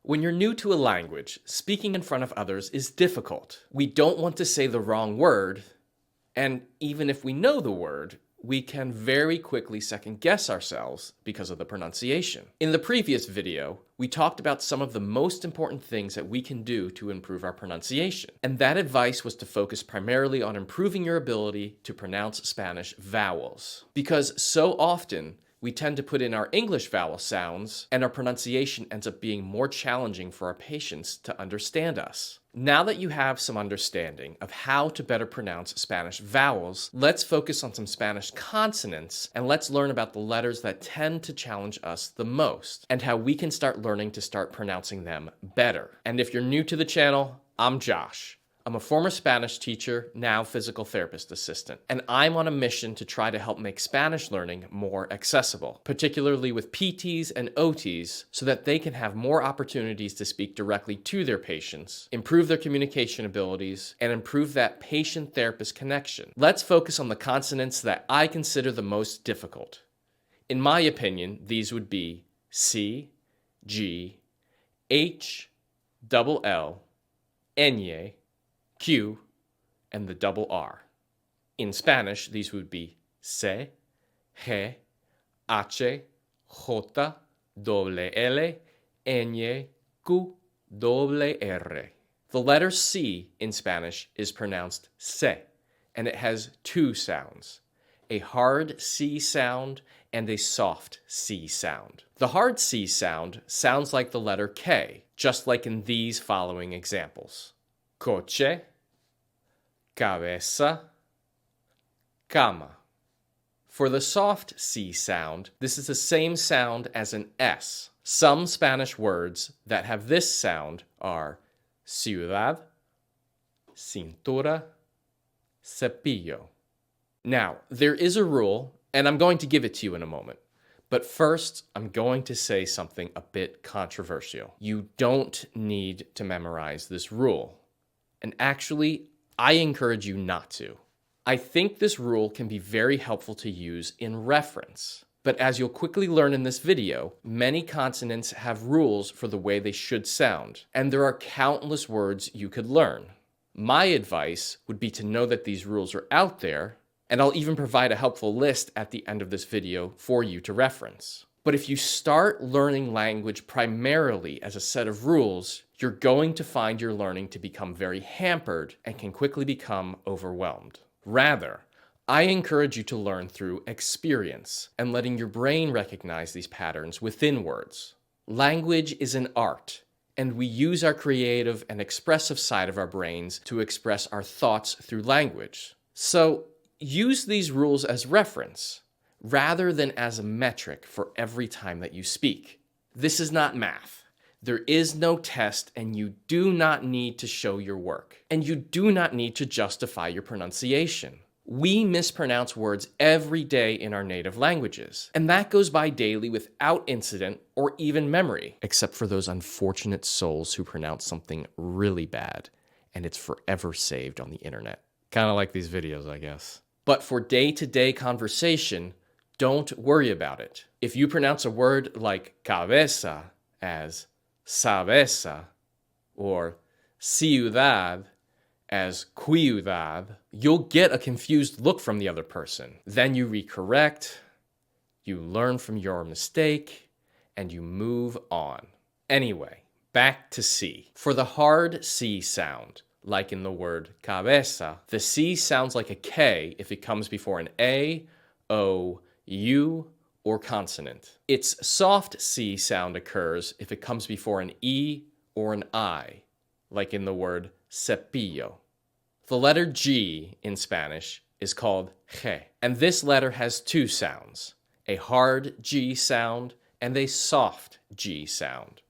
When you're new to a language, speaking in front of others is difficult. We don't want to say the wrong word, and even if we know the word, we can very quickly second-guess ourselves because of the pronunciation. In the previous video, we talked about some of the most important things that we can do to improve our pronunciation, and that advice was to focus primarily on improving your ability to pronounce Spanish vowels. Because so often, we tend to put in our English vowel sounds, and our pronunciation ends up being more challenging for our patients to understand us. Now that you have some understanding of how to better pronounce Spanish vowels, let's focus on some Spanish consonants, and let's learn about the letters that tend to challenge us the most, and how we can start learning to start pronouncing them better. And if you're new to the channel, I'm Josh. I'm a former Spanish teacher, now physical therapist assistant, and I'm on a mission to try to help make Spanish learning more accessible, particularly with PTs and OTs, so that they can have more opportunities to speak directly to their patients, improve their communication abilities, and improve that patient-therapist connection. Let's focus on the consonants that I consider the most difficult. In my opinion, these would be C, G, H, double L, Ñ, Q, and the double R. In Spanish, these would be C, G, H, J, double L, Ñ, Q, double R. The letter C in Spanish is pronounced se, and it has two sounds, a hard C sound and a soft C sound. The hard C sound sounds like the letter K, just like in these following examples. Coche, cabeza, cama. For the soft C sound, this is the same sound as an S. Some Spanish words that have this sound are ciudad, cintura, cepillo. Now, there is a rule, and I'm going to give it to you in a moment. But first, I'm going to say something a bit controversial. You don't need to memorize this rule. And actually, I encourage you not to. I think this rule can be very helpful to use in reference. But as you'll quickly learn in this video, many consonants have rules for the way they should sound, and there are countless words you could learn. My advice would be to know that these rules are out there, and I'll even provide a helpful list at the end of this video for you to reference. But if you start learning language primarily as a set of rules, you're going to find your learning to become very hampered and can quickly become overwhelmed. Rather, I encourage you to learn through experience and letting your brain recognize these patterns within words. Language is an art, and we use our creative and expressive side of our brains to express our thoughts through language. So, use these rules as reference, rather than as a metric for every time that you speak. This is not math. There is no test, and you do not need to show your work. And you do not need to justify your pronunciation. We mispronounce words every day in our native languages, and that goes by daily without incident or even memory, except for those unfortunate souls who pronounce something really bad, and it's forever saved on the internet. Kind of like these videos, I guess. But for day-to-day conversation, don't worry about it. If you pronounce a word like cabeza as sabeza, or ciudad as ciudad, you'll get a confused look from the other person. Then you recorrect, you learn from your mistake, and you move on. Anyway, back to C. For the hard C sound, like in the word cabeza, the C sounds like a K if it comes before an A, O, U, or consonant. Its soft C sound occurs if it comes before an E or an I, like in the word cepillo. The letter G in Spanish is called G, and this letter has two sounds, a hard G sound and a soft G sound.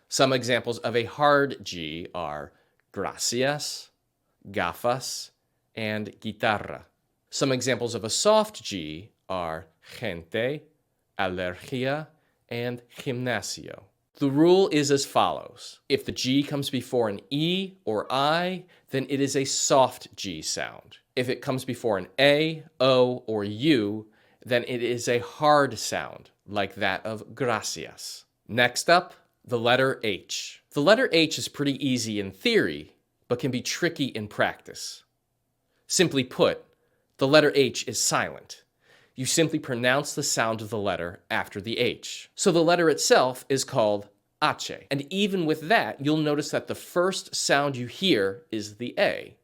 Some examples of a hard G are gracias, gafas, and guitarra. Some examples of a soft G are gente, alergia, and gimnasio. The rule is as follows. If the G comes before an E or I, then it is a soft G sound. If it comes before an A, O, or U, then it is a hard sound, like that of gracias. Next up, The letter H. The letter H is pretty easy in theory, but can be tricky in practice. Simply put, the letter H is silent. You simply pronounce the sound of the letter after the H. So the letter itself is called H. And even with that, you'll notice that the first sound you hear is the A,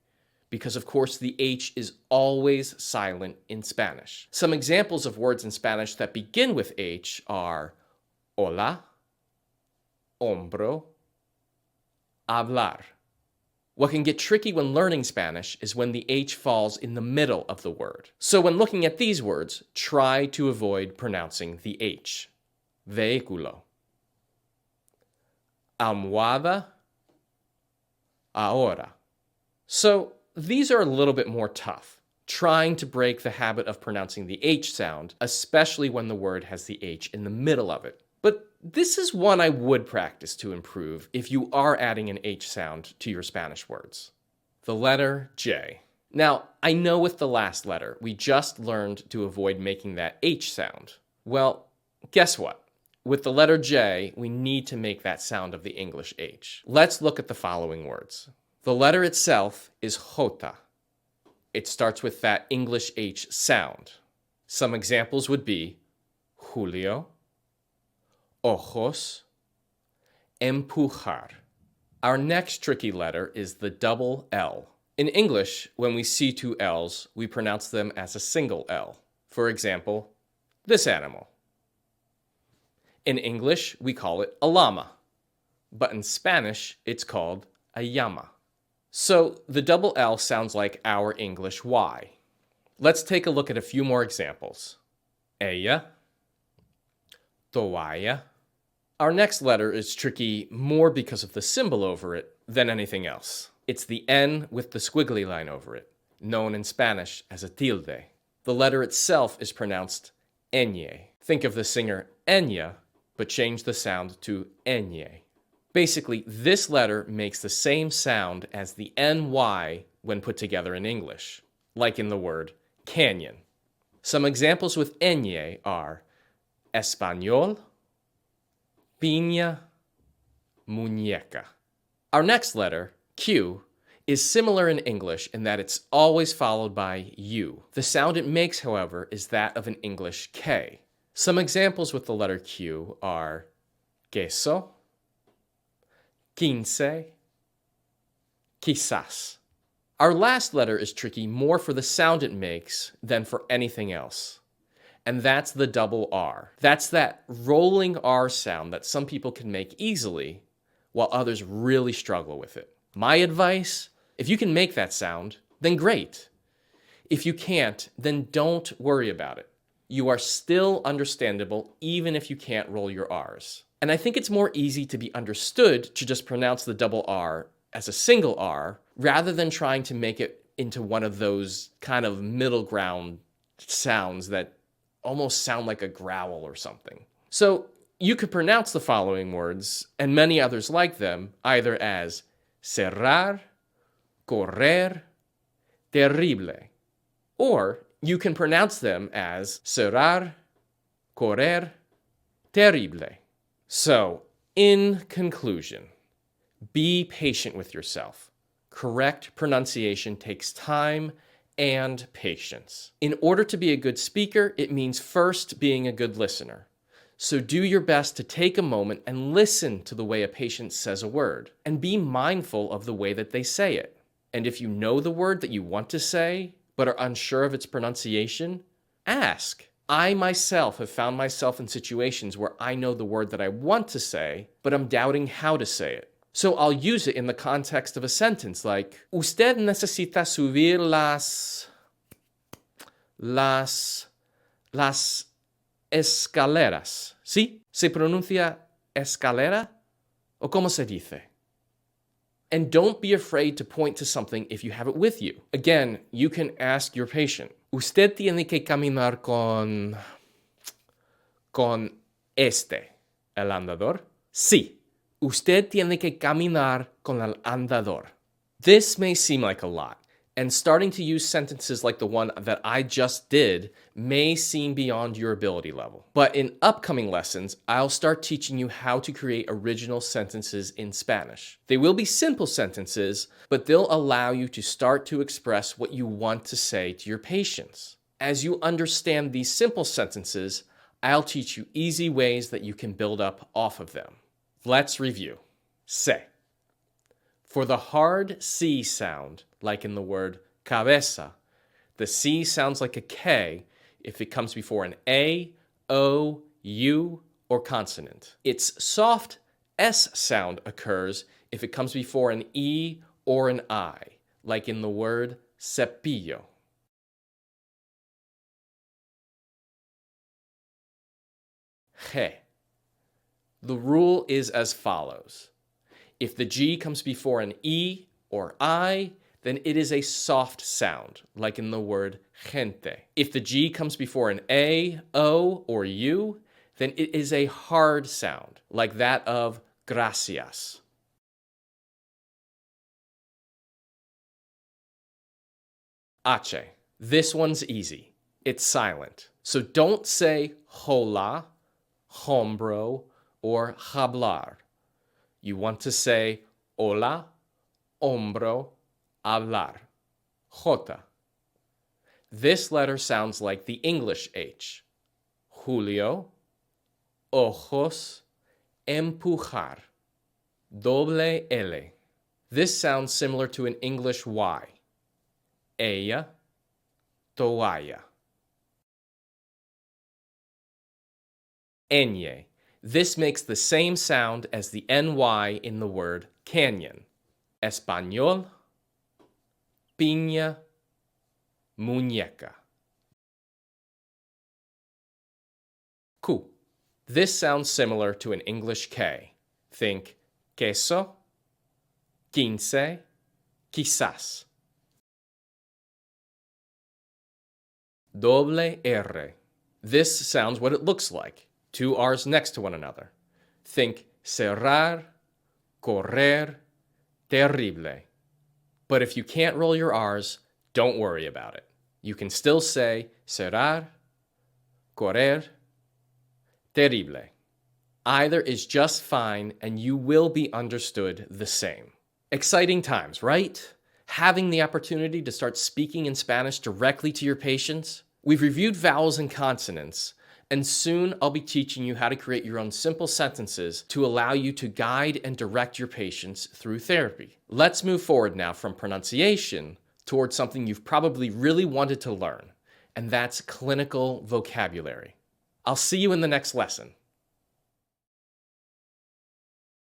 because of course the H is always silent in Spanish. Some examples of words in Spanish that begin with H are hola, hombro, hablar. What can get tricky when learning Spanish is when the H falls in the middle of the word. So when looking at these words, try to avoid pronouncing the H. Vehículo. Almohada. Ahora. So these are a little bit more tough, trying to break the habit of pronouncing the H sound, especially when the word has the H in the middle of it. But this is one I would practice to improve if you are adding an H sound to your Spanish words. The letter J. Now, I know with the last letter, we just learned to avoid making that H sound. Well, guess what? With the letter J, we need to make that sound of the English H. Let's look at the following words. The letter itself is jota. It starts with that English H sound. Some examples would be Julio, ojos, empujar. Our next tricky letter is the double L. In English, when we see two L's, we pronounce them as a single L. For example, this animal. In English, we call it a llama, but in Spanish, it's called a llama. So the double L sounds like our English Y. Let's take a look at a few more examples. Ella, toalla. Our next letter is tricky more because of the symbol over it than anything else. It's the N with the squiggly line over it, known in Spanish as a tilde. The letter itself is pronounced ñ. Think of the singer Enya, but change the sound to ñ. Basically, this letter makes the same sound as the NY when put together in English, like in the word canyon. Some examples with ñ are español, piña, muñeca. Our next letter, Q, is similar in English in that it's always followed by U. The sound it makes, however, is that of an English K. Some examples with the letter Q are queso, quince, quizás. Our last letter is tricky more for the sound it makes than for anything else. And that's the double R. That's that rolling R sound that some people can make easily, while others really struggle with it. My advice, if you can make that sound, then great. If you can't, then don't worry about it. You are still understandable even if you can't roll your R's. And I think it's more easy to be understood to just pronounce the double R as a single R, rather than trying to make it into one of those kind of middle ground sounds that almost sound like a growl or something. So you could pronounce the following words, and many others like them, either as cerrar, correr, terrible. Or you can pronounce them as cerrar, correr, terrible. So, in conclusion, be patient with yourself. Correct pronunciation takes time and patience. In order to be a good speaker, it means first being a good listener. So do your best to take a moment and listen to the way a patient says a word, and be mindful of the way that they say it. And if you know the word that you want to say, but are unsure of its pronunciation, ask. I myself have found myself in situations where I know the word that I want to say, but I'm doubting how to say it. So I'll use it in the context of a sentence like, Usted necesita subir las escaleras. ¿Sí? ¿Se pronuncia escalera? ¿O cómo se dice? And don't be afraid to point to something if you have it with you. Again, you can ask your patient, Usted tiene que caminar con el andador? Sí. Usted tiene que caminar con el andador. This may seem like a lot, And starting to use sentences like the one that I just did may seem beyond your ability level. But in upcoming lessons, I'll start teaching you how to create original sentences in Spanish. They will be simple sentences, but they'll allow you to start to express what you want to say to your patients. As you understand these simple sentences, I'll teach you easy ways that you can build up off of them. Let's review. Say. For the hard C sound, like in the word cabeza, the C sounds like a K if it comes before an A, O, U, or consonant. Its soft S sound occurs if it comes before an E or an I, like in the word cepillo. G. The rule is as follows. If the G comes before an E or I, then it is a soft sound, like in the word gente. If the G comes before an A, O, or U, then it is a hard sound, like that of gracias. H. This one's easy. It's silent. So don't say hola, hombro, or hablar. You want to say hola, hombro, hablar. J. This letter sounds like the English H. Julio, ojos, empujar. Doble L. This sounds similar to an English Y. Ella, toalla. Ñ. This makes the same sound as the NY in the word canyon. Español, piña, muñeca. Q. This sounds similar to an English K. Think queso, quince, quizás. Doble R. This sounds what it looks like. Two R's next to one another. Think cerrar, correr, terrible. But if you can't roll your R's, don't worry about it. You can still say cerrar, correr, terrible. Either is just fine and you will be understood the same. Exciting times, right? Having the opportunity to start speaking in Spanish directly to your patients. We've reviewed vowels and consonants, and soon I'll be teaching you how to create your own simple sentences to allow you to guide and direct your patients through therapy. Let's move forward now from pronunciation towards something you've probably really wanted to learn, and that's clinical vocabulary. I'll see you in the next lesson.